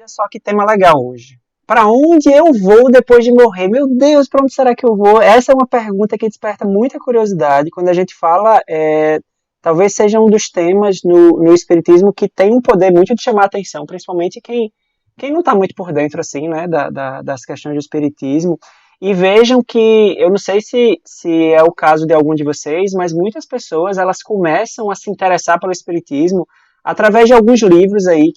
Olha só que tema legal hoje. Para onde eu vou depois de morrer? Meu Deus, para onde será que eu vou? Essa é uma pergunta que desperta muita curiosidade. Quando a gente fala, talvez seja um dos temas no Espiritismo que tem um poder muito de chamar a atenção, principalmente quem não está muito por dentro assim, né, das questões do Espiritismo. E vejam que, eu não sei se é o caso de algum de vocês, mas muitas pessoas elas começam a se interessar pelo Espiritismo através de alguns livros aí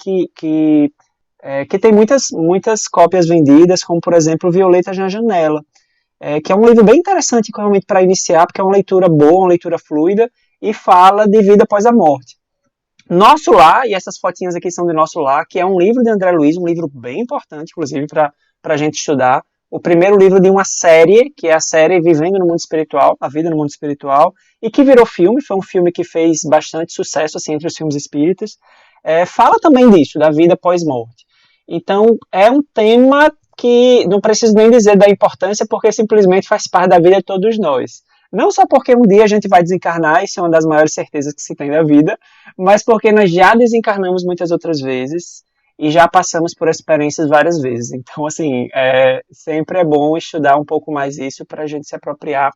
que tem muitas cópias vendidas, como por exemplo Violetas na Janela, que é um livro bem interessante realmente para iniciar, porque é uma leitura boa, uma leitura fluida, e fala de vida após a morte. Nosso Lar, e essas fotinhas aqui são de Nosso Lar, que é um livro de André Luiz, um livro bem importante, inclusive, para a gente estudar. O primeiro livro de uma série, que é a série Vivendo no Mundo Espiritual, A Vida no Mundo Espiritual, e que virou filme, foi um filme que fez bastante sucesso assim, entre os filmes espíritas. Fala também disso, da vida pós-morte. Então, é um tema que não preciso nem dizer da importância, porque simplesmente faz parte da vida de todos nós. Não só porque um dia a gente vai desencarnar, isso é uma das maiores certezas que se tem da vida, mas porque nós já desencarnamos muitas outras vezes e já passamos por experiências várias vezes. Então, assim, sempre é bom estudar um pouco mais isso para a gente se apropriar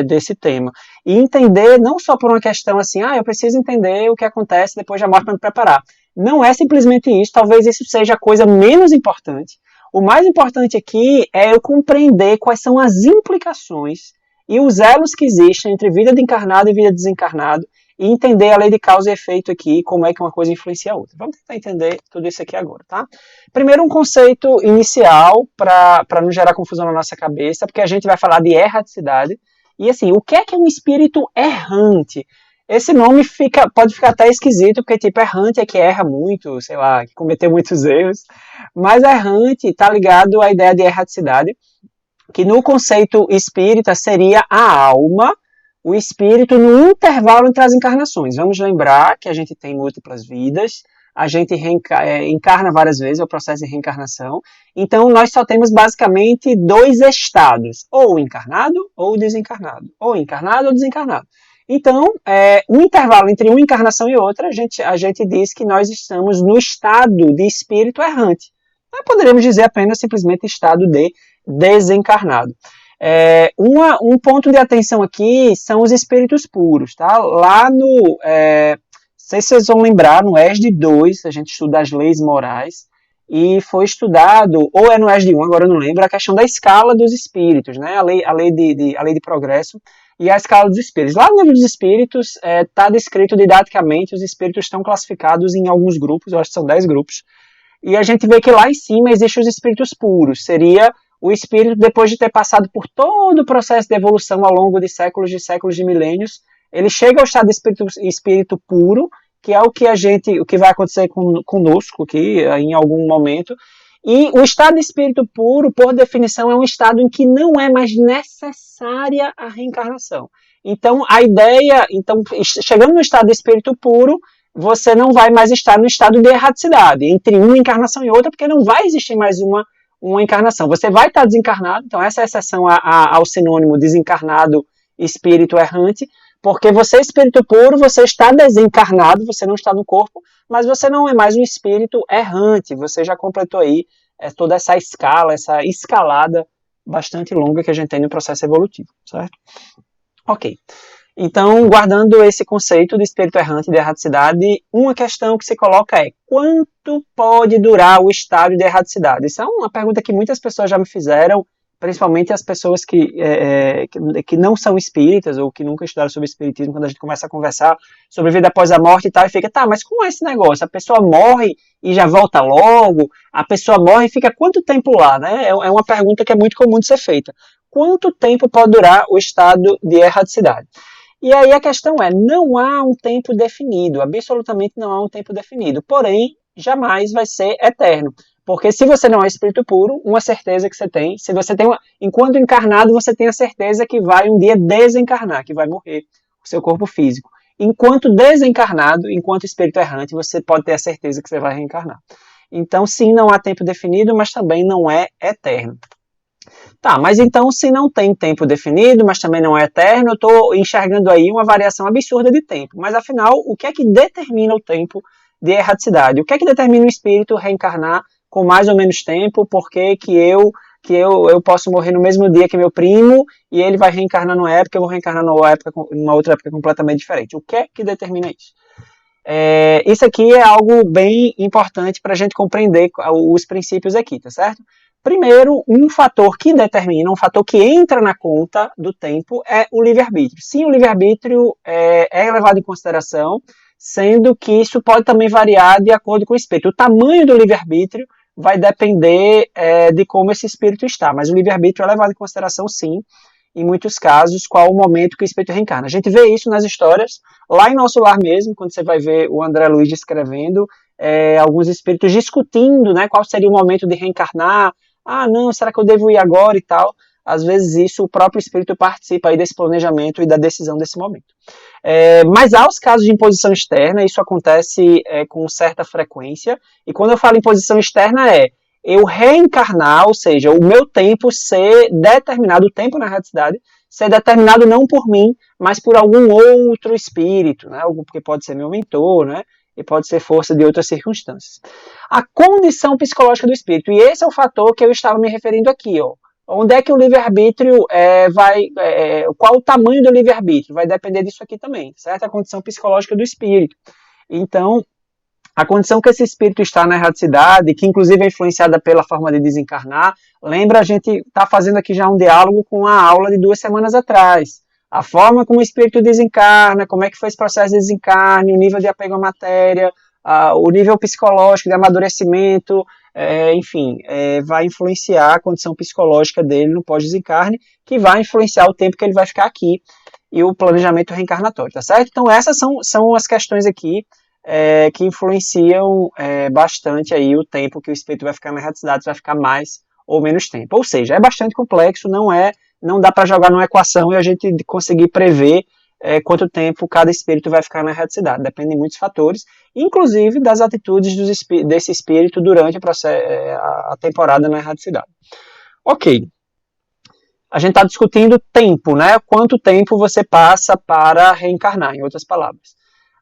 desse tema. E entender, não só por uma questão assim, eu preciso entender o que acontece depois da morte para me preparar. Não é simplesmente isso, talvez isso seja a coisa menos importante. O mais importante aqui é eu compreender quais são as implicações e os elos que existem entre vida de encarnado e vida de desencarnado e entender a lei de causa e efeito aqui, como é que uma coisa influencia a outra. Vamos tentar entender tudo isso aqui agora, tá? Primeiro um conceito inicial para não gerar confusão na nossa cabeça, porque a gente vai falar de erraticidade. E assim, o que é um espírito errante? Esse nome pode ficar até esquisito, porque tipo, errante é que erra muito, sei lá, que cometeu muitos erros, mas errante está ligado à ideia de erraticidade, que no conceito espírita seria a alma, o espírito no intervalo entre as encarnações. Vamos lembrar que a gente tem múltiplas vidas, a gente encarna várias vezes, é o processo de reencarnação, então nós só temos basicamente dois estados, ou encarnado ou desencarnado, ou encarnado ou desencarnado. Então, um intervalo entre uma encarnação e outra, a gente diz que nós estamos no estado de espírito errante. Nós poderíamos dizer apenas simplesmente estado de desencarnado. Um ponto de atenção aqui são os espíritos puros, tá? Lá no, não sei se vocês vão lembrar, no ESD 2, a gente estuda as leis morais, e foi estudado, ou é no ESD 1, agora eu não lembro, a questão da escala dos espíritos, né? A lei de progresso e a escala dos espíritos. Lá no livro dos espíritos está descrito didaticamente, os espíritos estão classificados em alguns grupos, eu acho que são 10 grupos, e a gente vê que lá em cima existem os espíritos puros, seria o espírito depois de ter passado por todo o processo de evolução ao longo de séculos de milênios, ele chega ao estado de espírito puro, que é o que vai acontecer conosco aqui em algum momento. E o estado de espírito puro, por definição, é um estado em que não é mais necessária a reencarnação. Então, chegando no estado de espírito puro, você não vai mais estar no estado de erraticidade, entre uma encarnação e outra, porque não vai existir mais uma encarnação. Você vai estar desencarnado, então essa é a exceção ao sinônimo desencarnado, espírito errante, porque você é espírito puro, você está desencarnado, você não está no corpo, mas você não é mais um espírito errante, você já completou aí toda essa escala, essa escalada bastante longa que a gente tem no processo evolutivo, certo? Ok. Então, guardando esse conceito de espírito errante e de erraticidade, uma questão que se coloca é: quanto pode durar o estágio de erraticidade? Isso é uma pergunta que muitas pessoas já me fizeram, principalmente as pessoas que não são espíritas ou que nunca estudaram sobre espiritismo, quando a gente começa a conversar sobre vida após a morte e tal, e fica, mas como é esse negócio? A pessoa morre e já volta logo? A pessoa morre e fica quanto tempo lá? Né? É uma pergunta que é muito comum de ser feita. Quanto tempo pode durar o estado de erraticidade? E aí a questão não há um tempo definido, absolutamente não há um tempo definido, porém, jamais vai ser eterno. Porque se você não é espírito puro, uma certeza que você tem, enquanto encarnado, você tem a certeza que vai um dia desencarnar, que vai morrer o seu corpo físico. Enquanto desencarnado, enquanto espírito errante, você pode ter a certeza que você vai reencarnar. Então, sim, não há tempo definido, mas também não é eterno. Tá, mas então se não tem tempo definido, mas também não é eterno, eu estou enxergando aí uma variação absurda de tempo. Mas afinal, o que é que determina o tempo de erraticidade? O que é que determina o espírito reencarnar com mais ou menos tempo, porque que eu posso morrer no mesmo dia que meu primo, e ele vai reencarnar numa época, eu vou reencarnar numa outra época completamente diferente. O que é que determina isso? Isso aqui é algo bem importante para a gente compreender os princípios aqui, tá certo? Primeiro, um fator que determina, um fator que entra na conta do tempo é o livre-arbítrio. Sim, o livre-arbítrio é levado em consideração, sendo que isso pode também variar de acordo com o espírito. O tamanho do livre-arbítrio vai depender de como esse espírito está, mas o livre-arbítrio é levado em consideração, sim, em muitos casos, qual o momento que o espírito reencarna. A gente vê isso nas histórias, lá em Nosso Lar mesmo, quando você vai ver o André Luiz escrevendo, alguns espíritos discutindo, né, qual seria o momento de reencarnar. Ah, não, será que eu devo ir agora e tal? Às vezes isso, o próprio espírito participa aí desse planejamento e da decisão desse momento. Mas há os casos de imposição externa, isso acontece com certa frequência, e quando eu falo imposição externa eu reencarnar, ou seja, o meu tempo ser determinado, o tempo na erraticidade, ser determinado não por mim, mas por algum outro espírito, né? Porque pode ser meu mentor, né? E pode ser força de outras circunstâncias. A condição psicológica do espírito, e esse é o fator que eu estava me referindo aqui, ó. Onde é que o livre-arbítrio qual o tamanho do livre-arbítrio? Vai depender disso aqui também, certo? A condição psicológica do espírito. Então, a condição que esse espírito está na erraticidade, que inclusive é influenciada pela forma de desencarnar, lembra, a gente está fazendo aqui já um diálogo com a aula de 2 semanas atrás. A forma como o espírito desencarna, como é que foi esse processo de desencarne, o nível de apego à matéria, o nível psicológico de amadurecimento, enfim, vai influenciar a condição psicológica dele no pós-desencarne, que vai influenciar o tempo que ele vai ficar aqui e o planejamento reencarnatório, tá certo? Então essas são as questões aqui que influenciam bastante aí o tempo que o espírito vai ficar na erraticidade, vai ficar mais ou menos tempo. Ou seja, é bastante complexo, não dá para jogar numa equação e a gente conseguir prever quanto tempo cada espírito vai ficar na erraticidade. Depende de muitos fatores, inclusive das atitudes desse espírito durante a temporada na erraticidade. Ok. A gente está discutindo tempo, né? Quanto tempo você passa para reencarnar, em outras palavras.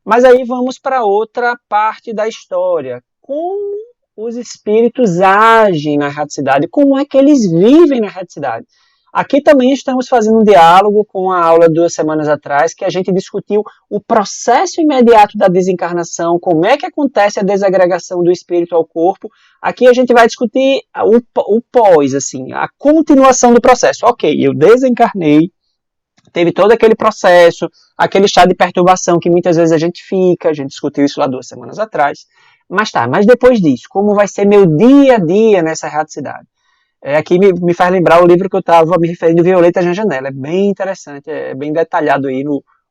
Mas aí vamos para outra parte da história. Como os espíritos agem na erraticidade? Como é que eles vivem na erraticidade? Aqui também estamos fazendo um diálogo com a aula de 2 semanas atrás, que a gente discutiu o processo imediato da desencarnação, como é que acontece a desagregação do espírito ao corpo. Aqui a gente vai discutir o pós, assim, a continuação do processo. Ok, eu desencarnei, teve todo aquele processo, aquele estado de perturbação que muitas vezes a gente discutiu isso lá 2 semanas atrás. Mas depois disso, como vai ser meu dia a dia nessa erraticidade? Aqui me faz lembrar o livro que eu estava me referindo, Violeta na Janela. É bem interessante, é bem detalhado aí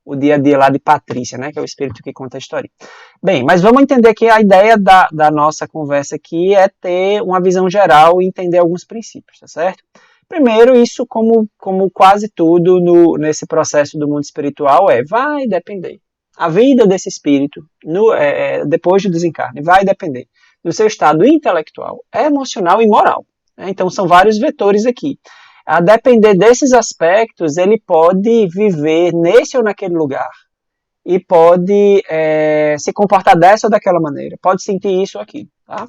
o dia a dia lá de Patrícia, né, que é o espírito que conta a história. Bem, mas vamos entender que a ideia da nossa conversa aqui é ter uma visão geral e entender alguns princípios, tá certo? Primeiro, isso como quase tudo nesse processo do mundo espiritual vai depender. A vida desse espírito, depois do desencarne, vai depender do seu estado intelectual, emocional e moral. Então, são vários vetores aqui. A depender desses aspectos, ele pode viver nesse ou naquele lugar e pode se comportar dessa ou daquela maneira, pode sentir isso ou aquilo. Tá?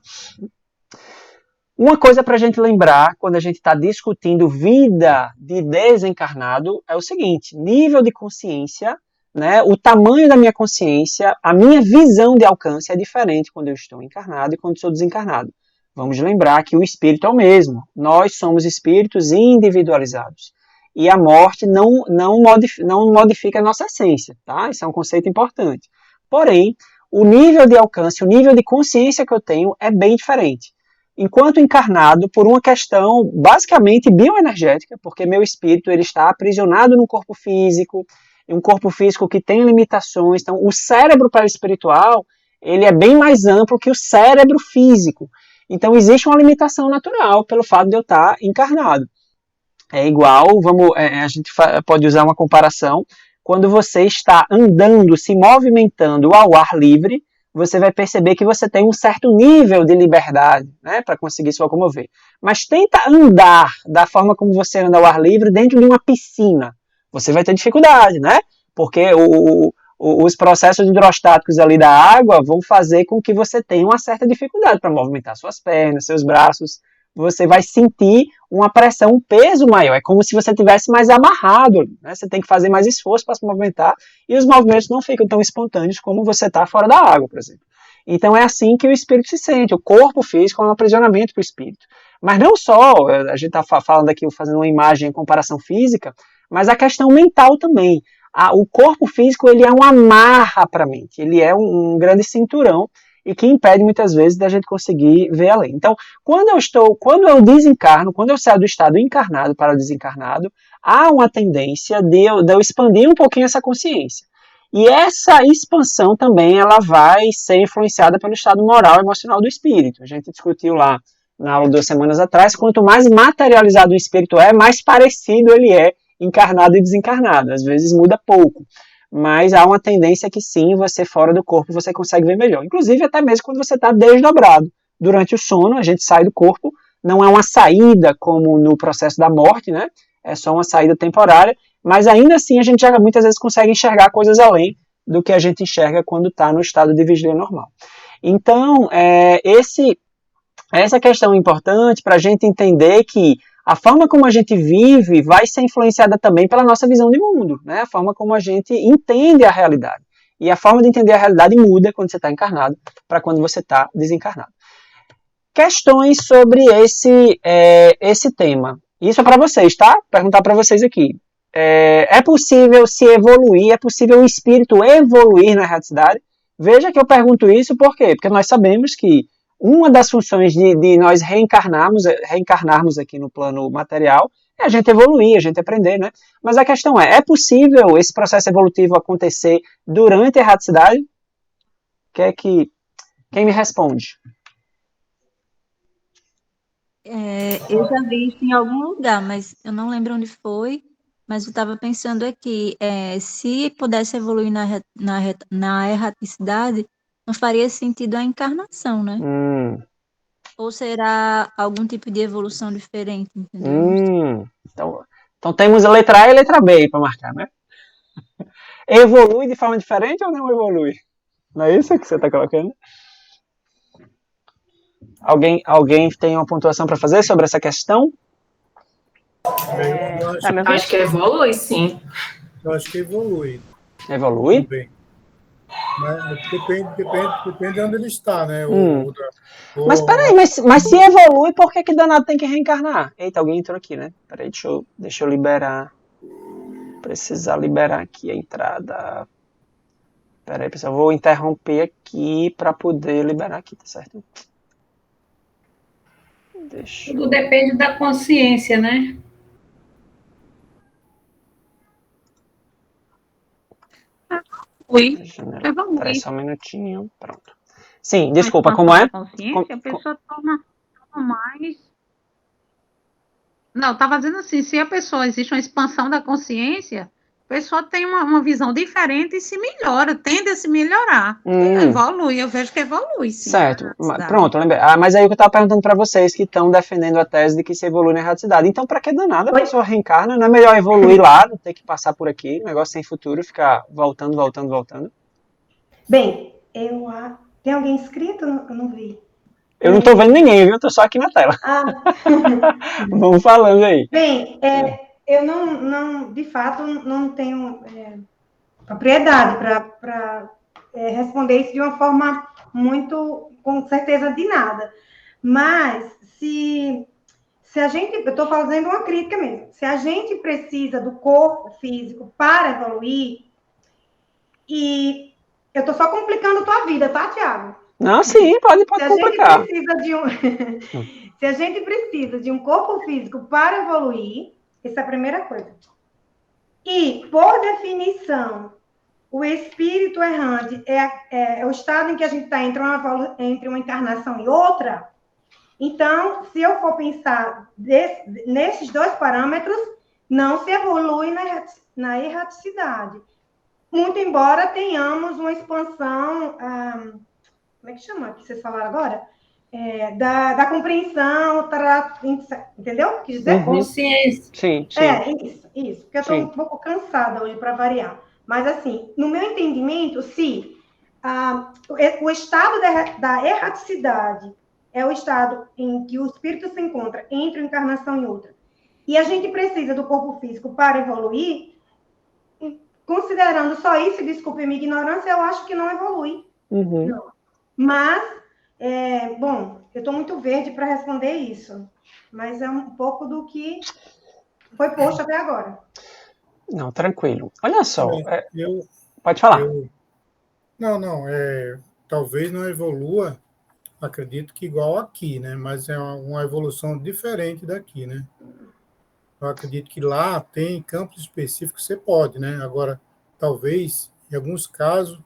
Uma coisa para a gente lembrar, quando a gente está discutindo vida de desencarnado, é o seguinte: nível de consciência, né, o tamanho da minha consciência, a minha visão de alcance é diferente quando eu estou encarnado e quando estou desencarnado. Vamos lembrar que o espírito é o mesmo. Nós somos espíritos individualizados. E a morte não modifica a nossa essência. Tá? Isso é um conceito importante. Porém, o nível de alcance, o nível de consciência que eu tenho é bem diferente. Enquanto encarnado, por uma questão basicamente bioenergética, porque meu espírito ele está aprisionado no corpo físico, um corpo físico que tem limitações. Então, o cérebro paraespiritual ele é bem mais amplo que o cérebro físico. Então, existe uma limitação natural pelo fato de eu estar encarnado. É igual, a gente pode usar uma comparação, quando você está andando, se movimentando ao ar livre, você vai perceber que você tem um certo nível de liberdade, né, para conseguir se locomover. Mas tenta andar da forma como você anda ao ar livre dentro de uma piscina. Você vai ter dificuldade, né? Porque os processos hidrostáticos ali da água vão fazer com que você tenha uma certa dificuldade para movimentar suas pernas, seus braços. Você vai sentir uma pressão, um peso maior. É como se você tivesse mais amarrado, né? Você tem que fazer mais esforço para se movimentar e os movimentos não ficam tão espontâneos como você está fora da água, por exemplo. Então é assim que o espírito se sente. O corpo físico é um aprisionamento para o espírito. Mas não só, a gente está falando aqui, fazendo uma imagem em comparação física, mas a questão mental também. O corpo físico ele é uma amarra para a mente, ele é um grande cinturão e que impede muitas vezes da gente conseguir ver além. Então, quando eu desencarno, quando eu saio do estado encarnado para o desencarnado, há uma tendência de eu expandir um pouquinho essa consciência. E essa expansão também ela vai ser influenciada pelo estado moral e emocional do espírito. A gente discutiu lá na aula 2 semanas atrás, quanto mais materializado o espírito é, mais parecido ele é encarnado e desencarnado. Às vezes muda pouco, mas há uma tendência que sim, você fora do corpo você consegue ver melhor. Inclusive até mesmo quando você está desdobrado. Durante o sono, a gente sai do corpo, não é uma saída como no processo da morte, né? É só uma saída temporária, mas ainda assim a gente já muitas vezes consegue enxergar coisas além do que a gente enxerga quando está no estado de vigília normal. Então, essa questão é importante para a gente entender que a forma como a gente vive vai ser influenciada também pela nossa visão de mundo, né? A forma como a gente entende a realidade. E a forma de entender a realidade muda quando você está encarnado para quando você está desencarnado. Questões sobre esse tema. Isso é para vocês, tá? Perguntar para vocês aqui. É possível se evoluir? É possível o espírito evoluir na erraticidade? Veja que eu pergunto isso por quê? Porque nós sabemos que uma das funções de nós reencarnarmos aqui no plano material é a gente evoluir, a gente aprender, né? Mas a questão é possível esse processo evolutivo acontecer durante a erraticidade? Quem me responde? Eu já vi isso em algum lugar, mas eu não lembro onde foi. Mas eu estava pensando aqui, se pudesse evoluir na erraticidade, não faria sentido a encarnação, né? Ou será algum tipo de evolução diferente, entendeu? Então temos a letra A e a letra B para marcar, né? Evolui de forma diferente ou não evolui? Não é isso que você está colocando? Alguém tem uma pontuação para fazer sobre essa questão? Eu acho que evolui, sim. Eu acho que evolui. Evolui? Também. Mas depende de onde ele está, né? Mas peraí, mas se evolui, por que danado tem que reencarnar? Eita, alguém entrou aqui, né? Peraí, deixa eu liberar. Precisar liberar aqui a entrada. Peraí, pessoal, eu vou interromper aqui para poder liberar aqui, tá certo? Tudo depende da consciência, né? Peraí só um minutinho, pronto. Sim, desculpa, como é? Consciência, a pessoa torna mais... Não, estava dizendo assim, se a pessoa existe uma expansão da consciência, a pessoa tem uma visão diferente e se melhora, tende a se melhorar. Evolui, eu vejo que evolui, sim. Certo, pronto, lembrei. Mas aí eu estava perguntando para vocês que estão defendendo a tese de que se evolui na erraticidade. Então, para que danada a pessoa reencarna? Não é melhor evoluir lá, não ter que passar por aqui, negócio sem futuro, ficar voltando? Bem, tem alguém inscrito? Eu não vi. Eu não estou vendo ninguém, viu? Estou só aqui na tela. Vamos falando aí. Bem, eu não, de fato, não tenho propriedade para responder isso de uma forma muito, com certeza, de nada. Mas, se a gente, eu estou fazendo uma crítica mesmo, se a gente precisa do corpo físico para evoluir, e eu estou só complicando a tua vida, tá, Thiago? Não, sim, pode complicar. Se a gente precisa de um corpo físico para evoluir, essa é a primeira coisa. E, por definição, o espírito errante é o estado em que a gente está entre uma encarnação e outra. Então, se eu for pensar nesses dois parâmetros, não se evolui na erraticidade. Muito embora tenhamos uma expansão... como é que chama que vocês falaram agora? Da compreensão, entendeu? Quis dizer? Consciência. Sim. Isso. Porque eu estou um pouco cansada hoje para variar. Mas, assim, no meu entendimento, se o estado da erraticidade é o estado em que o espírito se encontra entre uma encarnação e outra, e a gente precisa do corpo físico para evoluir, considerando só isso, desculpe a minha ignorância, eu acho que não evolui. Uhum. Não. Mas, bom, eu estou muito verde para responder isso, mas é um pouco do que foi posto até agora. Não, tranquilo. Olha só, Eu, pode falar. Talvez não evolua, acredito que igual aqui, né? Mas é uma evolução diferente daqui, né? Eu acredito que lá tem campos específicos que você pode, né? Agora, talvez, em alguns casos,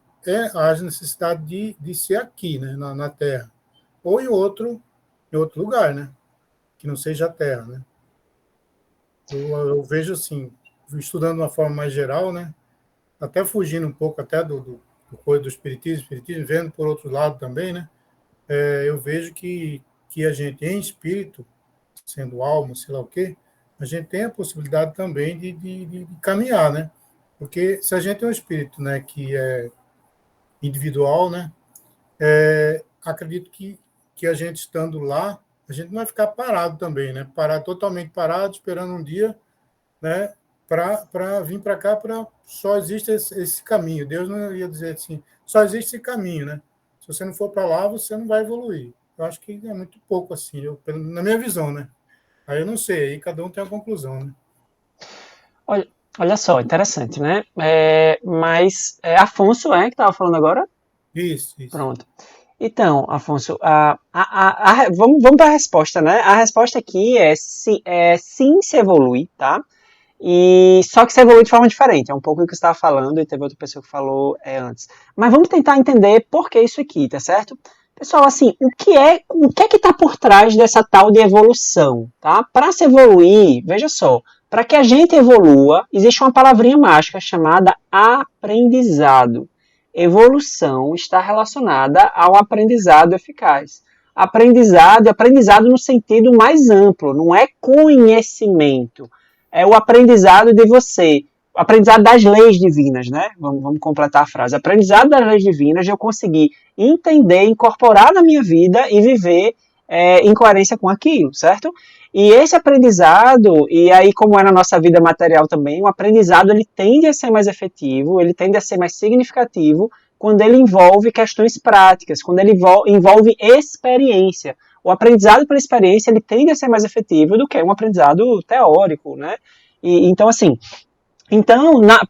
haja necessidade de ser aqui, né? Na Terra. Ou em outro lugar, né? Que não seja a Terra, né? Eu vejo assim, estudando de uma forma mais geral, né? Até fugindo um pouco até do espiritismo, vendo por outro lado também, né? Eu vejo que a gente, em espírito, sendo alma, sei lá o quê, a gente tem a possibilidade também de caminhar, né? Porque se a gente é um espírito, né, que é individual, né, acredito que a gente estando lá, a gente não vai ficar parado também, né? Totalmente parado, esperando um dia, né, para vir para cá, só existe esse caminho. Deus não ia dizer assim, só existe esse caminho, né? Se você não for para lá, você não vai evoluir. Eu acho que é muito pouco assim, na minha visão, né? Aí eu não sei, aí cada um tem a conclusão, né? Olha só, interessante, né? Mas Afonso que estava falando agora? Isso. Pronto. Então, Afonso, vamos para a resposta, né? A resposta aqui sim, se evolui, tá? E só que se evolui de forma diferente. É um pouco o que você estava falando e teve outra pessoa que falou antes. Mas vamos tentar entender por que isso aqui, tá certo? Pessoal, assim, o que é que está por trás dessa tal de evolução, tá? Para se evoluir, veja só, para que a gente evolua, existe uma palavrinha mágica chamada aprendizado. Evolução está relacionada ao aprendizado eficaz. Aprendizado no sentido mais amplo, não é conhecimento. É o aprendizado de você, o aprendizado das leis divinas, né? Vamos completar a frase. Aprendizado das leis divinas de eu conseguir entender, incorporar na minha vida e viver em coerência com aquilo, certo? E esse aprendizado, e aí como é na nossa vida material também, o aprendizado ele tende a ser mais efetivo, ele tende a ser mais significativo quando ele envolve questões práticas, quando ele envolve experiência. O aprendizado pela experiência ele tende a ser mais efetivo do que um aprendizado teórico, né? Então, assim,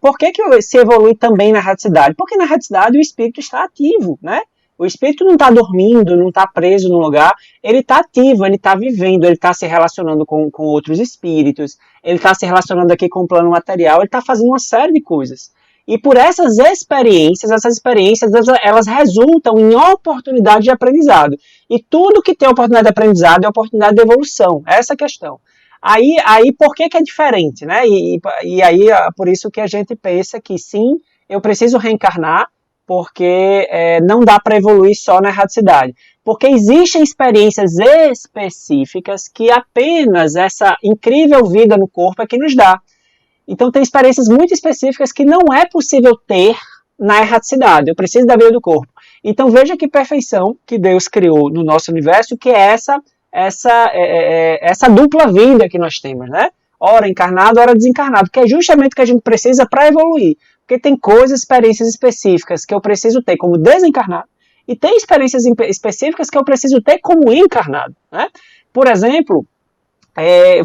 por que se evolui também na erraticidade? Porque na erraticidade o espírito está ativo, né? O espírito não está dormindo, não está preso no lugar, ele está ativo, ele está vivendo, ele está se relacionando com outros espíritos, ele está se relacionando aqui com o plano material, ele está fazendo uma série de coisas. E por essas experiências elas resultam em oportunidade de aprendizado. E tudo que tem oportunidade de aprendizado é oportunidade de evolução. Essa é a questão. Aí por que é diferente, né? E aí por isso que a gente pensa que sim, eu preciso reencarnar, porque não dá para evoluir só na erraticidade. Porque existem experiências específicas que apenas essa incrível vida no corpo é que nos dá. Então tem experiências muito específicas que não é possível ter na erraticidade. Eu preciso da vida do corpo. Então veja que perfeição que Deus criou no nosso universo, que é essa dupla vida que nós temos, né? Ora encarnado, ora desencarnado, que é justamente o que a gente precisa para evoluir. Porque tem experiências específicas que eu preciso ter como desencarnado e tem experiências específicas que eu preciso ter como encarnado, né? Por exemplo,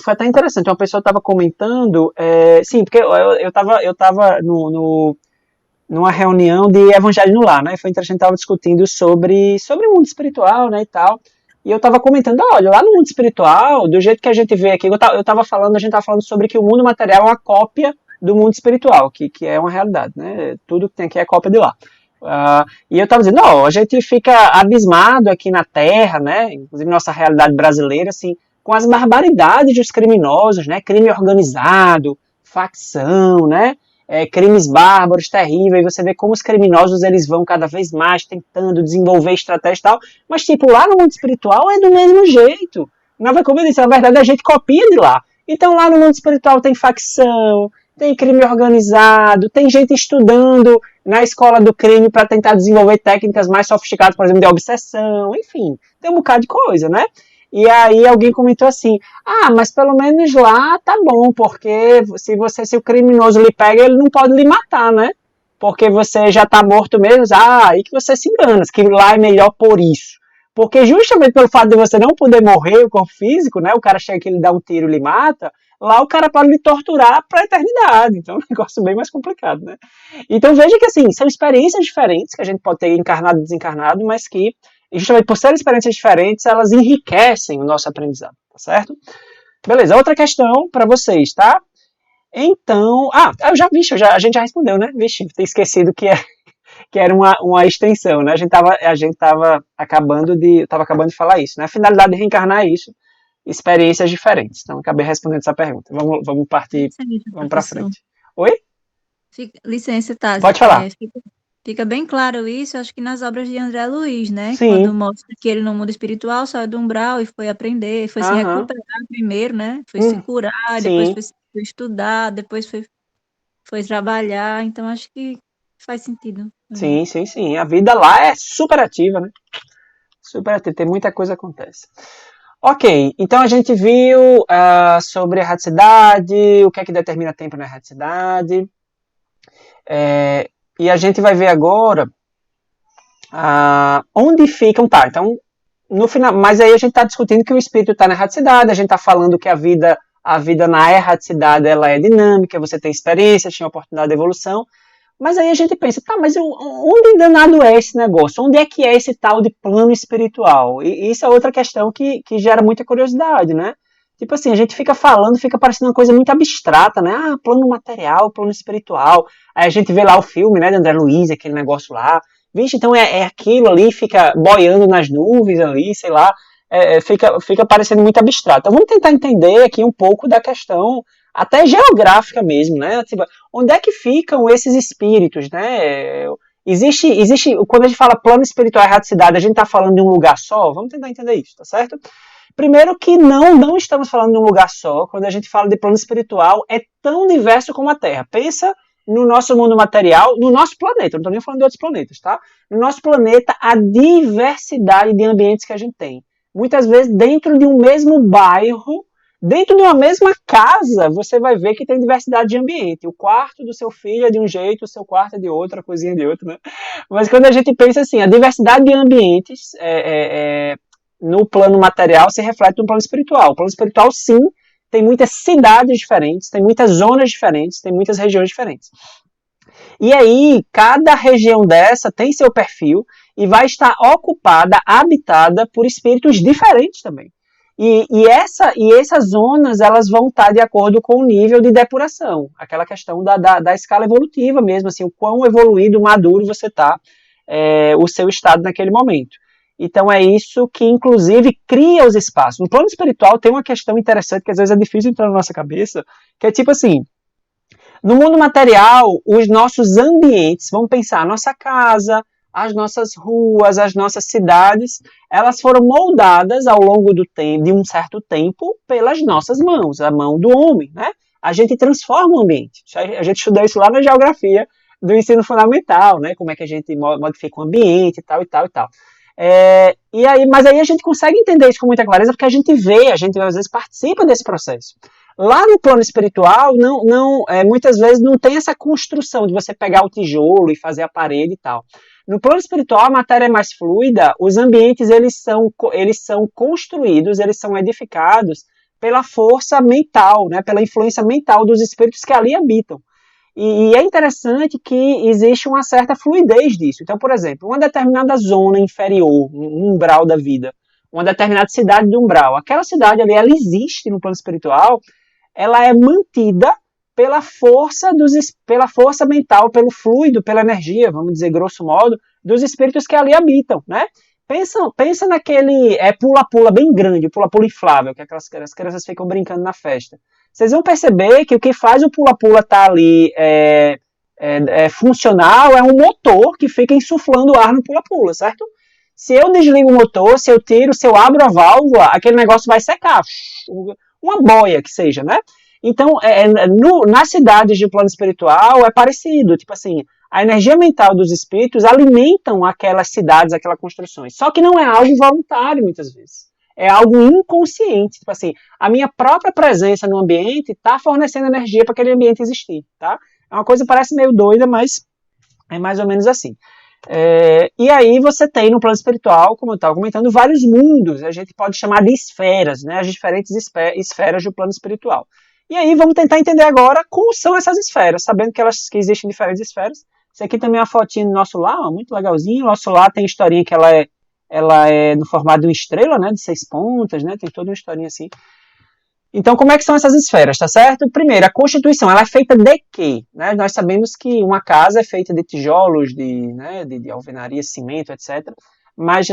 foi até interessante, uma pessoa estava comentando, sim, porque eu estava numa reunião de Evangelho no Lar, né? Foi interessante, estava discutindo sobre o mundo espiritual, né, e tal. E eu estava comentando, olha, lá no mundo espiritual, do jeito que a gente vê aqui, a gente estava falando sobre que o mundo material é uma cópia do mundo espiritual, que é uma realidade, né? Tudo que tem aqui é cópia de lá. E eu estava dizendo, a gente fica abismado aqui na Terra, né? Inclusive nossa realidade brasileira, assim, com as barbaridades dos criminosos, né? Crime organizado, facção, né? Crimes bárbaros, terríveis, você vê como os criminosos eles vão cada vez mais tentando desenvolver estratégia e tal, mas tipo, lá no mundo espiritual é do mesmo jeito. Como eu disse, na verdade a gente copia de lá. Então lá no mundo espiritual tem facção, tem crime organizado, tem gente estudando na escola do crime para tentar desenvolver técnicas mais sofisticadas, por exemplo, de obsessão, enfim, tem um bocado de coisa, né? E aí alguém comentou assim, mas pelo menos lá tá bom, porque se o criminoso lhe pega, ele não pode lhe matar, né? Porque você já tá morto mesmo, aí que você se engana, que lá é melhor por isso. Porque justamente pelo fato de você não poder morrer, o corpo físico, né? O cara chega aqui, ele dá um tiro e lhe mata, lá o cara pode lhe torturar para a eternidade. Então é um negócio bem mais complicado, né? Então veja que assim, são experiências diferentes que a gente pode ter encarnado e desencarnado, mas que justamente por serem experiências diferentes, elas enriquecem o nosso aprendizado, tá certo? Beleza, outra questão para vocês, tá? Então, eu já vi, a gente já respondeu, né? Vixe, tenho esquecido que era uma extensão, né? A gente tava acabando de falar isso, né? A finalidade de reencarnar é isso, experiências diferentes. Então, acabei respondendo essa pergunta. Vamos partir, vamos para frente. Oi? Licença, Tassi. Pode falar. Fica bem claro isso, acho que nas obras de André Luiz, né? Sim. Quando mostra que ele no mundo espiritual saiu do umbral e foi aprender, foi se recuperar primeiro, né? Foi se curar, depois foi estudar, depois foi trabalhar. Então, acho que faz sentido. Sim. A vida lá é super ativa, né? Super ativa, tem muita coisa que acontece. Ok, então a gente viu sobre a erraticidade, o que é que determina tempo na erraticidade. E a gente vai ver agora onde ficam, então, no final, mas aí a gente está discutindo que o espírito está na erraticidade, a gente está falando que a vida na erraticidade ela é dinâmica, você tem experiência, tinha oportunidade de evolução, mas aí a gente pensa, mas onde danado é esse negócio? Onde é que é esse tal de plano espiritual? E isso é outra questão que gera muita curiosidade, né? Tipo assim, a gente fica falando, fica parecendo uma coisa muito abstrata, né? Plano material, plano espiritual. Aí a gente vê lá o filme, né, de André Luiz, aquele negócio lá. Vixe, então é aquilo ali, fica boiando nas nuvens ali, sei lá. Fica parecendo muito abstrato. Então vamos tentar entender aqui um pouco da questão, até geográfica mesmo, né? Tipo, onde é que ficam esses espíritos, né? Existe, quando a gente fala plano espiritual e erraticidade, a gente está falando de um lugar só? Vamos tentar entender isso, tá certo? Primeiro que não estamos falando de um lugar só. Quando a gente fala de plano espiritual, é tão diverso como a Terra. Pensa no nosso mundo material, no nosso planeta, não estou nem falando de outros planetas, tá? No nosso planeta, a diversidade de ambientes que a gente tem. Muitas vezes, dentro de um mesmo bairro, dentro de uma mesma casa, você vai ver que tem diversidade de ambiente. O quarto do seu filho é de um jeito, o seu quarto é de outro, a cozinha é de outro, né? Mas quando a gente pensa assim, a diversidade de ambientes no plano material se reflete no plano espiritual. O plano espiritual, sim, tem muitas cidades diferentes, tem muitas zonas diferentes, tem muitas regiões diferentes. E aí, cada região dessa tem seu perfil e vai estar ocupada, habitada por espíritos diferentes também. E essas zonas, elas vão estar de acordo com o nível de depuração, aquela questão da escala evolutiva mesmo, assim, o quão evoluído, maduro você está, o seu estado naquele momento. Então é isso que, inclusive, cria os espaços. No plano espiritual tem uma questão interessante que às vezes é difícil entrar na nossa cabeça, que é tipo assim, no mundo material, os nossos ambientes, vamos pensar, a nossa casa, as nossas ruas, as nossas cidades, elas foram moldadas ao longo do tempo, de um certo tempo, pelas nossas mãos, a mão do homem, né? A gente transforma o ambiente. A gente estudou isso lá na geografia do ensino fundamental, né? Como é que a gente modifica o ambiente e tal, e tal, e tal. Mas aí a gente consegue entender isso com muita clareza porque a gente às vezes participa desse processo. Lá no plano espiritual, muitas vezes não tem essa construção de você pegar o tijolo e fazer a parede e tal. No plano espiritual, a matéria é mais fluida, os ambientes eles são construídos, eles são edificados pela força mental, né, pela influência mental dos espíritos que ali habitam. E é interessante que existe uma certa fluidez disso. Então, por exemplo, uma determinada zona inferior, um umbral da vida, uma determinada cidade do umbral, aquela cidade ali, ela existe no plano espiritual, ela é mantida pela força mental, pelo fluido, pela energia, vamos dizer grosso modo, dos espíritos que ali habitam, né? Pensa naquele pula-pula bem grande, pula-pula inflável, que as crianças ficam brincando na festa. Vocês vão perceber que o que faz o pula-pula estar ali funcional é um motor que fica insuflando o ar no pula-pula, certo? Se eu desligo o motor, se eu abro a válvula, aquele negócio vai secar. Uma boia que seja, né? Então, nas cidades de plano espiritual é parecido, tipo assim, a energia mental dos espíritos alimentam aquelas cidades, aquelas construções, só que não é algo voluntário muitas vezes. É algo inconsciente, tipo assim, a minha própria presença no ambiente está fornecendo energia para aquele ambiente existir, tá? É uma coisa que parece meio doida, mas é mais ou menos assim. E aí você tem no plano espiritual, como eu estava comentando, vários mundos, a gente pode chamar de esferas, né, as diferentes esferas do plano espiritual. E aí vamos tentar entender agora como são essas esferas, sabendo que existem diferentes esferas. Isso aqui também é uma fotinha do nosso lar, ó, muito legalzinho. O nosso lar tem historinha que ela é no formato de uma estrela, né, de 6 pontas, né, tem toda uma historinha assim. Então, como é que são essas esferas, tá certo? Primeiro, a constituição, ela é feita de quê? Né? Nós sabemos que uma casa é feita de tijolos, de alvenaria, cimento, etc. Mas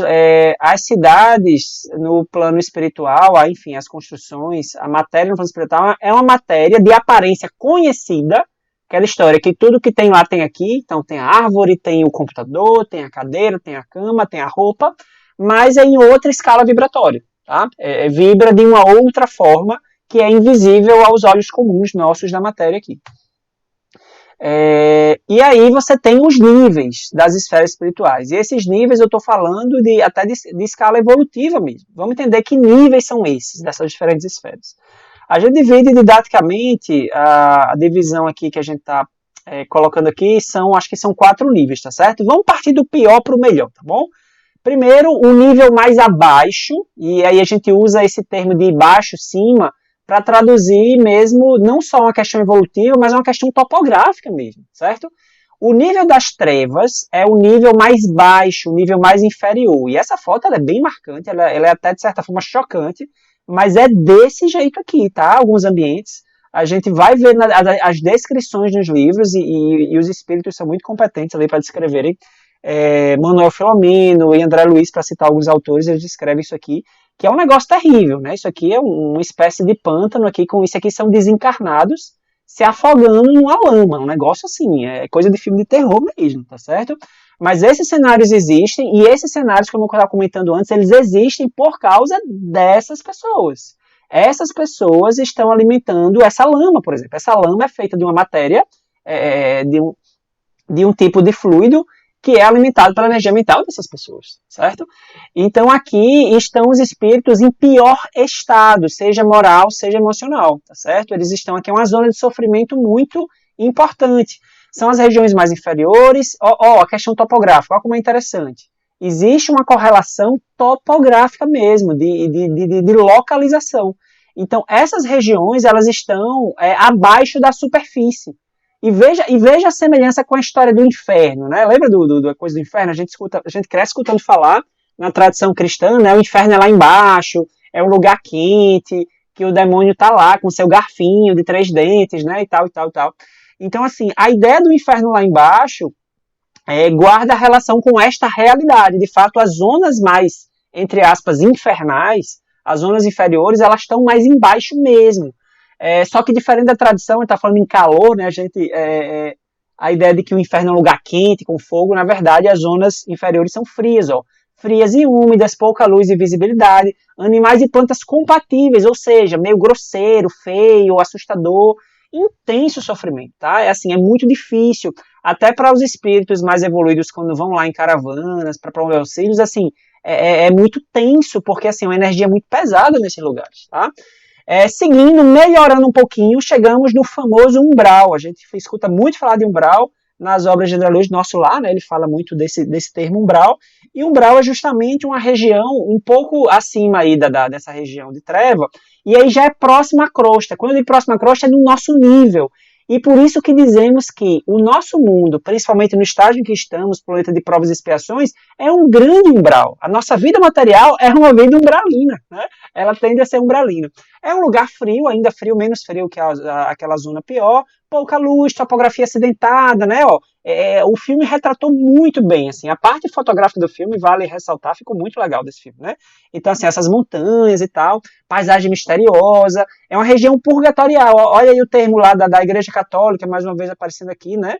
as cidades no plano espiritual, enfim, as construções, a matéria no plano espiritual é uma matéria de aparência conhecida, aquela história que tudo que tem lá tem aqui, então tem a árvore, tem o computador, tem a cadeira, tem a cama, tem a roupa, mas é em outra escala vibratória, tá? Vibra de uma outra forma que é invisível aos olhos comuns nossos da matéria aqui. E aí você tem os níveis das esferas espirituais. E esses níveis eu estou falando até de escala evolutiva mesmo. Vamos entender que níveis são esses, dessas diferentes esferas. A gente divide didaticamente, a divisão aqui que a gente está colocando aqui, acho que são 4 níveis, tá certo? Vamos partir do pior para o melhor, tá bom? Primeiro, o nível mais abaixo, e aí a gente usa esse termo de baixo-cima, para traduzir mesmo, não só uma questão evolutiva, mas uma questão topográfica mesmo, certo? O nível das trevas é o nível mais baixo, o nível mais inferior. E essa foto ela é bem marcante, ela é até de certa forma chocante, mas é desse jeito aqui, tá? Alguns ambientes, a gente vai ver as descrições nos livros, e os espíritos são muito competentes ali para descreverem. Manuel Filomeno e André Luiz, para citar alguns autores, eles descrevem isso aqui, que é um negócio terrível, né? Isso aqui é uma espécie de pântano aqui, isso aqui são desencarnados se afogando numa lama, um negócio assim, é coisa de filme de terror mesmo, tá certo? Mas esses cenários existem, e esses cenários, como eu estava comentando antes, eles existem por causa dessas pessoas. Essas pessoas estão alimentando essa lama, por exemplo. Essa lama é feita de uma matéria, de um tipo de fluido, que é alimentado pela energia mental dessas pessoas, certo? Então aqui estão os espíritos em pior estado, seja moral, seja emocional, tá certo? Eles estão aqui em uma zona de sofrimento muito importante. São as regiões mais inferiores, a questão topográfica, olha como é interessante. Existe uma correlação topográfica mesmo, de localização. Então essas regiões, elas estão abaixo da superfície. E veja a semelhança com a história do inferno, né? Lembra da coisa do inferno? A gente cresce escutando falar na tradição cristã, né? O inferno é lá embaixo, é um lugar quente, que o demônio tá lá com seu garfinho de 3 dentes, né? E tal, e tal, e tal. Então, assim, a ideia do inferno lá embaixo guarda relação com esta realidade. De fato, as zonas mais, entre aspas, infernais, as zonas inferiores, elas estão mais embaixo mesmo. Só que diferente da tradição, a gente está falando em calor, né? A ideia de que o inferno é um lugar quente, com fogo, na verdade, as zonas inferiores são frias, ó. Frias e úmidas, pouca luz e visibilidade, animais e plantas compatíveis, ou seja, meio grosseiro, feio, assustador, intenso sofrimento, tá? É muito difícil, até para os espíritos mais evoluídos, quando vão lá em caravanas, para promover auxílios, é muito tenso, porque, uma energia muito pesada nesses lugares, tá? Seguindo, melhorando um pouquinho, chegamos no famoso umbral. A gente escuta muito falar de umbral nas obras de André Luiz, nosso lar, né? Ele fala muito desse termo umbral, e umbral é justamente uma região um pouco acima aí dessa região de treva, e aí já é próxima à crosta. Quando eu digo próxima à crosta, é no nosso nível. E por isso que dizemos que o nosso mundo, principalmente no estágio em que estamos, planeta de provas e expiações, é um grande umbral. A nossa vida material é uma vida umbralina, né? Ela tende a ser umbralina. É um lugar frio, ainda frio, menos frio que aquela zona pior, pouca luz, topografia acidentada, né? O filme retratou muito bem, a parte fotográfica do filme, vale ressaltar, ficou muito legal desse filme, né? Então, essas montanhas e tal, paisagem misteriosa, é uma região purgatorial. Olha aí o termo lá da Igreja Católica, mais uma vez aparecendo aqui, né?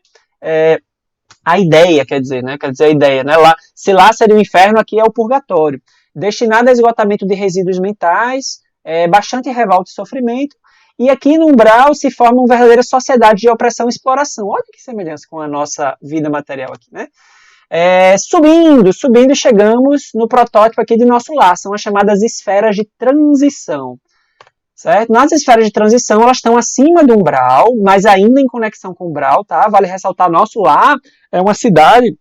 A ideia, quer dizer a ideia, né? Se lá seria o inferno, aqui é o purgatório. Destinado a esgotamento de resíduos mentais, bastante revolta e sofrimento, e aqui no umbral se forma uma verdadeira sociedade de opressão e exploração. Olha que semelhança com a nossa vida material aqui, né? Subindo, chegamos no protótipo aqui do nosso lar, são as chamadas esferas de transição. Certo? Nas esferas de transição, elas estão acima do umbral, mas ainda em conexão com o umbral, tá? Vale ressaltar, nosso lar é uma cidade,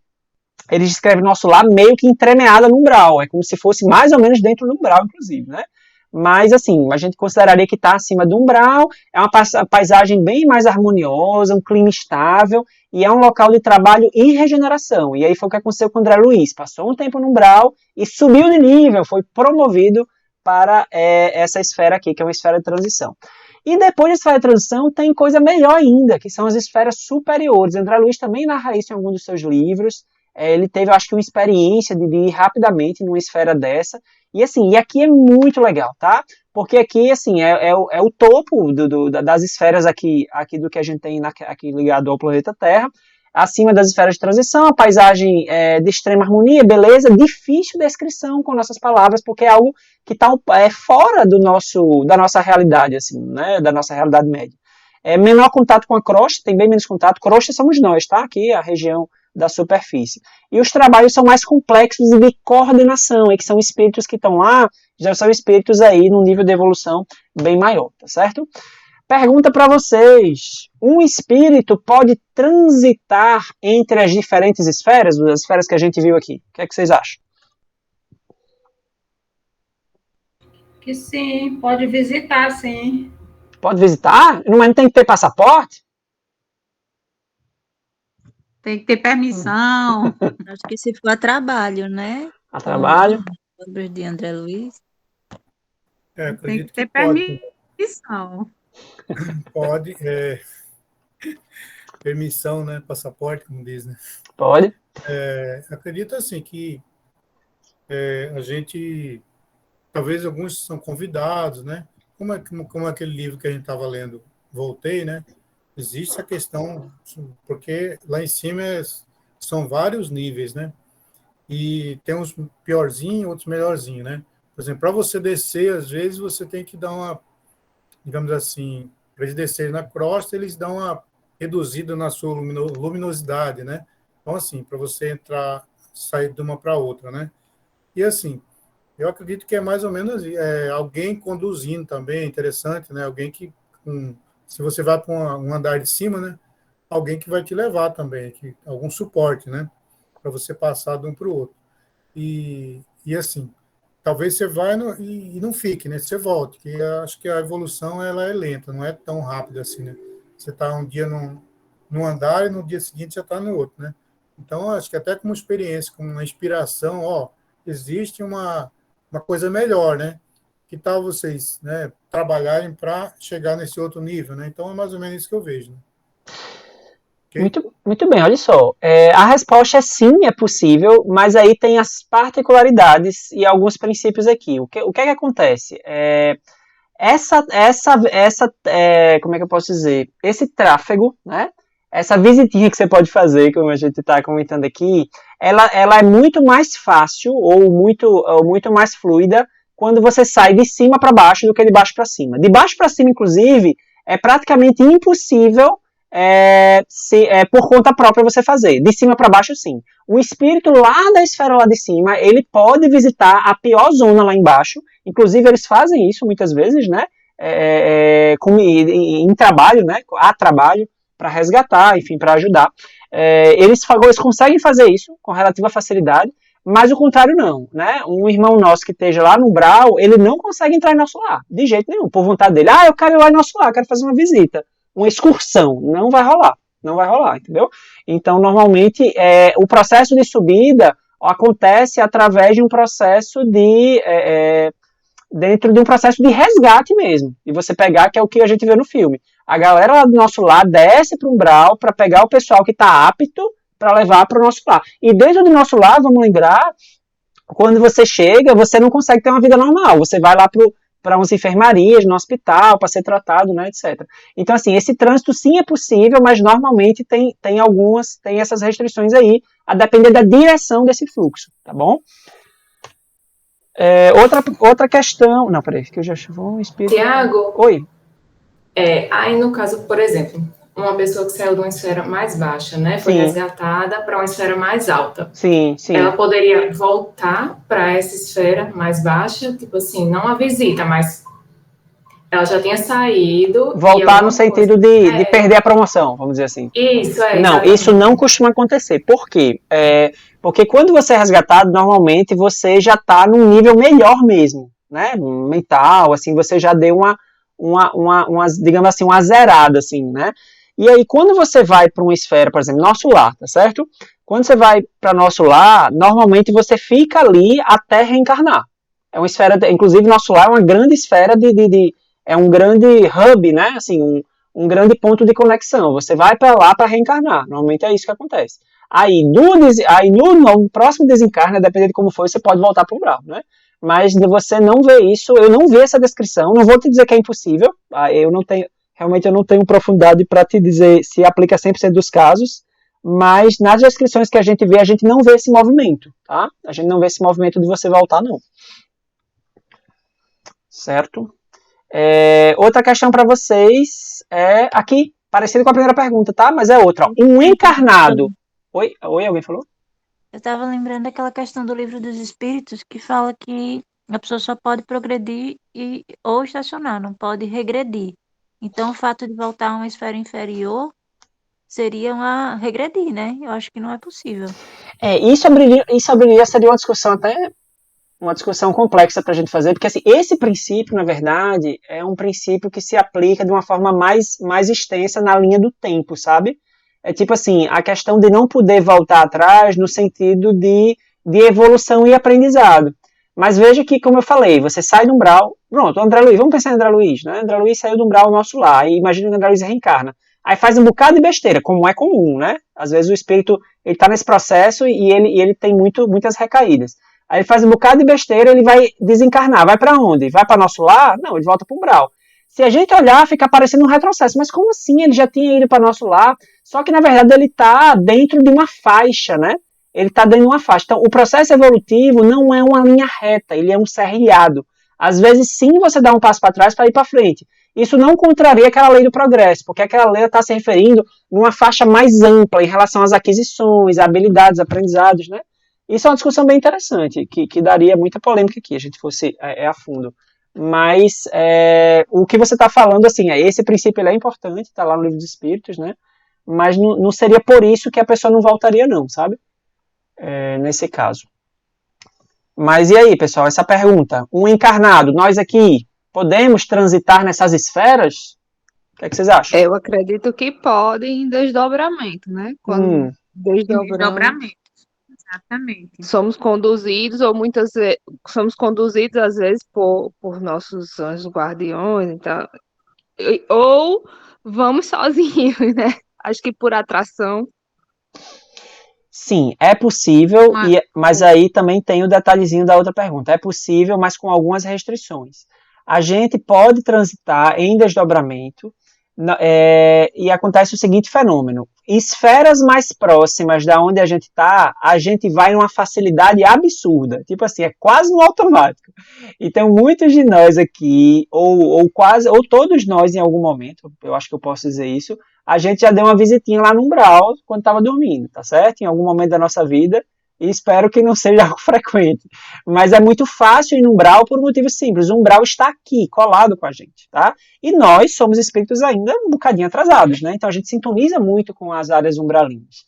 eles descrevem nosso lar meio que entremeada no umbral, é como se fosse mais ou menos dentro do umbral, inclusive, né? Mas, assim, a gente consideraria que está acima do umbral, é uma paisagem bem mais harmoniosa, um clima estável, e é um local de trabalho e regeneração. E aí foi o que aconteceu com o André Luiz, passou um tempo no umbral e subiu de nível, foi promovido para essa esfera aqui, que é uma esfera de transição. E depois da esfera de transição tem coisa melhor ainda, que são as esferas superiores. André Luiz também narra isso em algum dos seus livros. Ele teve, acho que, uma experiência de ir rapidamente numa esfera dessa. E assim, e aqui é muito legal, tá? Porque aqui, assim, é o topo das esferas aqui do que a gente tem aqui ligado ao planeta Terra. Acima das esferas de transição, a paisagem de extrema harmonia, beleza, difícil descrição com nossas palavras, porque é algo que está fora da nossa realidade, assim, né, da nossa realidade média. Menor contato com a crosta, tem bem menos contato, crosta somos nós, tá? Aqui a região da superfície. E os trabalhos são mais complexos e de coordenação, e que são espíritos que estão lá, já são espíritos aí num nível de evolução bem maior, tá certo? Pergunta para vocês, um espírito pode transitar entre as diferentes esferas, as esferas que a gente viu aqui? O que é que vocês acham? Que sim, pode visitar, sim. Pode visitar? Mas não tem que ter passaporte? Tem que ter permissão. Acho que se for a trabalho, né? A trabalho? Obras de André Luiz. Tem que ter pode. permissão. Pode, permissão, né? Passaporte, como diz, né? Pode. Acredito assim que a gente, talvez alguns são convidados, né? Como aquele livro que a gente estava lendo, Voltei, né? Existe a questão, porque lá em cima são vários níveis, né? E tem uns piorzinhos, outros melhorzinhos, né? Por exemplo, para você descer, às vezes você tem que dar uma, digamos assim, para eles descerem na crosta, eles dão uma reduzida na sua luminosidade, né? Então, assim, para você sair de uma para outra, né? E, assim, eu acredito que é mais ou menos alguém conduzindo também, é interessante, né? Alguém que, se você vai para um andar de cima, né? Alguém que vai te levar também, algum suporte, né? Para você passar de um para o outro. E assim, talvez você vá e não fique, né? Você volte, que eu acho que a evolução ela é lenta, não é tão rápida assim, né? Você está um dia num andar e no dia seguinte já está no outro, né? Então, acho que até como experiência, como uma inspiração, existe uma coisa melhor, né? Que tal vocês, né, trabalharem para chegar nesse outro nível, né? Então, é mais ou menos isso que eu vejo, né? Okay? Muito bem, olha só. A resposta é sim, é possível, mas aí tem as particularidades e alguns princípios aqui. O que é que acontece? Como é que eu posso dizer? Esse tráfego, né? Essa visitinha que você pode fazer, como a gente está comentando aqui, ela é muito mais fácil ou muito mais fluida quando você sai de cima para baixo do que de baixo para cima. De baixo para cima, inclusive, é praticamente impossível por conta própria você fazer. De cima para baixo, sim. O espírito lá da esfera lá de cima, ele pode visitar a pior zona lá embaixo. Inclusive, eles fazem isso muitas vezes, né? Em trabalho, né? Há trabalho para resgatar, enfim, para ajudar. Eles conseguem fazer isso com relativa facilidade, mas o contrário não, né? Um irmão nosso que esteja lá no umbral, ele não consegue entrar em nosso lar, de jeito nenhum, por vontade dele. Eu quero ir lá em nosso lar, quero fazer uma visita, uma excursão, não vai rolar, entendeu? Então, normalmente, o processo de subida acontece através de um processo dentro de um processo de resgate mesmo, e você pegar, que é o que a gente vê no filme. A galera lá do nosso lar desce para o umbral para pegar o pessoal que está apto para levar para o nosso lar. E dentro do nosso lar, vamos lembrar, quando você chega, você não consegue ter uma vida normal. Você vai lá para umas enfermarias, no hospital, para ser tratado, né, etc. Então, assim, esse trânsito sim é possível, mas normalmente tem essas restrições aí, a depender da direção desse fluxo, tá bom? Outra questão... Não, peraí, que eu já vou um espírito... Tiago? Oi. Aí, no caso, por exemplo, uma pessoa que saiu de uma esfera mais baixa, né? Foi Sim. resgatada para uma esfera mais alta. Sim, sim. Ela poderia voltar para essa esfera mais baixa, tipo assim, não a visita, mas ela já tinha saído. Voltar no sentido de perder a promoção, vamos dizer assim. Isso, Não, exatamente. isso não costuma acontecer. Por quê? Porque quando você é resgatado, normalmente você já está num nível melhor mesmo, né? Mental, assim, você já deu digamos assim, uma zerada, assim, né? E aí, quando você vai para uma esfera, por exemplo, nosso lar, tá certo? Quando você vai para nosso lar, normalmente você fica ali até reencarnar. É uma esfera, inclusive, nosso lar é uma grande esfera é um grande hub, né? Assim, um grande ponto de conexão. Você vai para lá para reencarnar. Normalmente é isso que acontece. Aí no próximo desencarne, dependendo de como for, você pode voltar para o umbral, né? Mas você não vê isso, eu não vi essa descrição, não vou te dizer que é impossível, realmente eu não tenho profundidade para te dizer se aplica 100% dos casos, mas nas descrições que a gente vê, a gente não vê esse movimento, tá? A gente não vê esse movimento de você voltar, não. Certo? Outra questão para vocês é aqui, parecido com a primeira pergunta, tá? Mas é outra. Um encarnado. Oi, alguém falou? Eu estava lembrando daquela questão do livro dos espíritos que fala que a pessoa só pode progredir ou estacionar, não pode regredir. Então, o fato de voltar a uma esfera inferior seria regredir, né? Eu acho que não é possível. Isso seria uma discussão complexa para a gente fazer, porque assim, esse princípio, na verdade, é um princípio que se aplica de uma forma mais extensa na linha do tempo, sabe? É tipo assim, a questão de não poder voltar atrás no sentido de evolução e aprendizado. Mas veja que, como eu falei, você sai do umbral, pronto, o André Luiz, vamos pensar em André Luiz, né? André Luiz saiu do umbral nosso lar, e imagina que o André Luiz reencarna. Aí faz um bocado de besteira, como é comum, né? Às vezes o espírito, ele tá nesse processo e ele tem muitas recaídas. Aí ele faz um bocado de besteira, ele vai desencarnar. Vai para onde? Vai para nosso lar? Não, ele volta para o umbral. Se a gente olhar, fica parecendo um retrocesso. Mas como assim? Ele já tinha ido para nosso lar. Só que, na verdade, ele está dentro de uma faixa, né? Ele está dentro de uma faixa. Então, o processo evolutivo não é uma linha reta, ele é um serrilhado. Às vezes, sim, você dá um passo para trás para ir para frente. Isso não contraria aquela lei do progresso, porque aquela lei está se referindo numa faixa mais ampla em relação às aquisições, habilidades, aprendizados, né? Isso é uma discussão bem interessante, que daria muita polêmica aqui, a gente fosse a fundo. Mas o que você está falando, assim, esse princípio ele é importante, está lá no Livro dos Espíritos, né? Mas não seria por isso que a pessoa não voltaria, não, sabe? Nesse caso. Mas e aí, pessoal, essa pergunta. Um encarnado, nós aqui, podemos transitar nessas esferas? O que é que vocês acham? Eu acredito que pode em desdobramento, né? Quando Desdobramento. Exatamente. somos conduzidos, ou muitas vezes somos conduzidos, às vezes, por nossos anjos guardiões, então, ou vamos sozinhos, né? Acho que por atração. Sim, é possível, mas aí também tem o detalhezinho da outra pergunta. É possível, mas com algumas restrições. A gente pode transitar em desdobramento e acontece o seguinte fenômeno. Esferas mais próximas da onde a gente está, a gente vai numa facilidade absurda. Tipo assim, é quase no automático. Então, muitos de nós aqui, ou todos nós em algum momento, eu acho que eu posso dizer isso, a gente já deu uma visitinha lá no umbral quando estava dormindo, tá certo? Em algum momento da nossa vida, e espero que não seja algo frequente. Mas é muito fácil ir no umbral por um motivo simples. O umbral está aqui, colado com a gente, tá? E nós somos espíritos ainda um bocadinho atrasados, né? Então a gente sintoniza muito com as áreas umbralinas.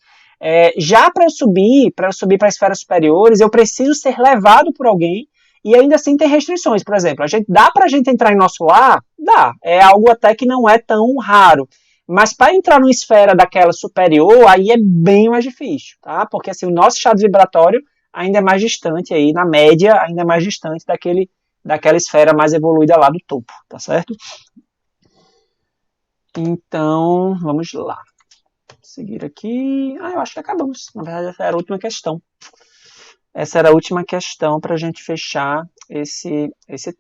Já para eu subir para esferas superiores, eu preciso ser levado por alguém e ainda assim tem restrições. Por exemplo, dá para a gente entrar em nosso lar? Dá. É algo até que não é tão raro. Mas para entrar numa esfera daquela superior, aí é bem mais difícil, tá? Porque assim, o nosso estado vibratório ainda é mais distante aí, na média, ainda é mais distante daquela esfera mais evoluída lá do topo, tá certo? Então, vamos lá. Seguir aqui. Eu acho que acabamos. Na verdade, essa era a última questão. Essa era a última questão para a gente fechar esse tema.